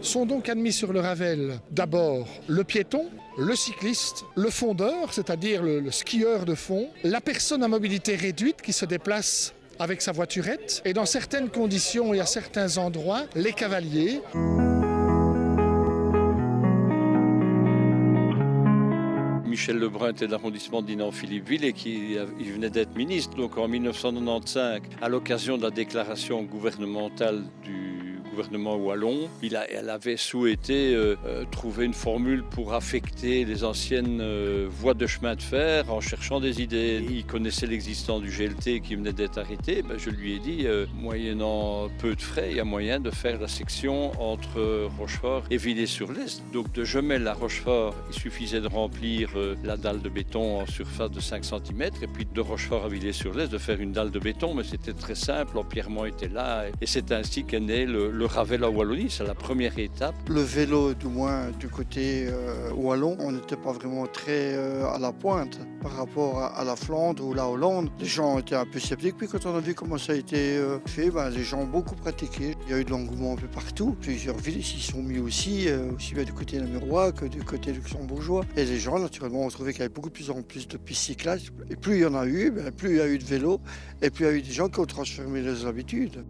Sont donc admis sur le Ravel d'abord le piéton, le cycliste, le fondeur, c'est-à-dire le skieur de fond, la personne à mobilité réduite qui se déplace avec sa voiturette et dans certaines conditions et à certains endroits, les cavaliers. Michel Lebrun était de l'arrondissement de Dinan-Philippeville et il venait d'être ministre. Donc en 1995, à l'occasion de la déclaration gouvernementale du gouvernement wallon, elle avait souhaité trouver une formule pour affecter les anciennes voies de chemin de fer en cherchant des idées. Il connaissait l'existence du GLT qui venait d'être arrêté. Je lui ai dit, moyennant peu de frais, il y a moyen de faire la section entre Rochefort et Villers-sur-Lez. Donc de Jemelle à Rochefort, il suffisait de remplir la dalle de béton en surface de 5 cm et puis de Rochefort à Villers-sur-Lez de faire une dalle de béton, mais c'était très simple, l'empierrement était là et c'est ainsi qu'est né le Ravel en Wallonie, c'est la première étape. Le vélo, du moins du côté wallon, on n'était pas vraiment très à la pointe par rapport à la Flandre ou la Hollande. Les gens étaient un peu sceptiques, puis quand on a vu comment ça a été fait, les gens ont beaucoup pratiqué. Il y a eu de l'engouement un peu partout. Plusieurs villes s'y sont mis aussi bien du côté namurois que du côté luxembourgeois. Et les gens, naturellement, ont trouvé qu'il y avait beaucoup plus en plus de pistes cyclables. Et plus il y en a eu, plus il y a eu de vélos, et plus il y a eu des gens qui ont transformé leurs habitudes.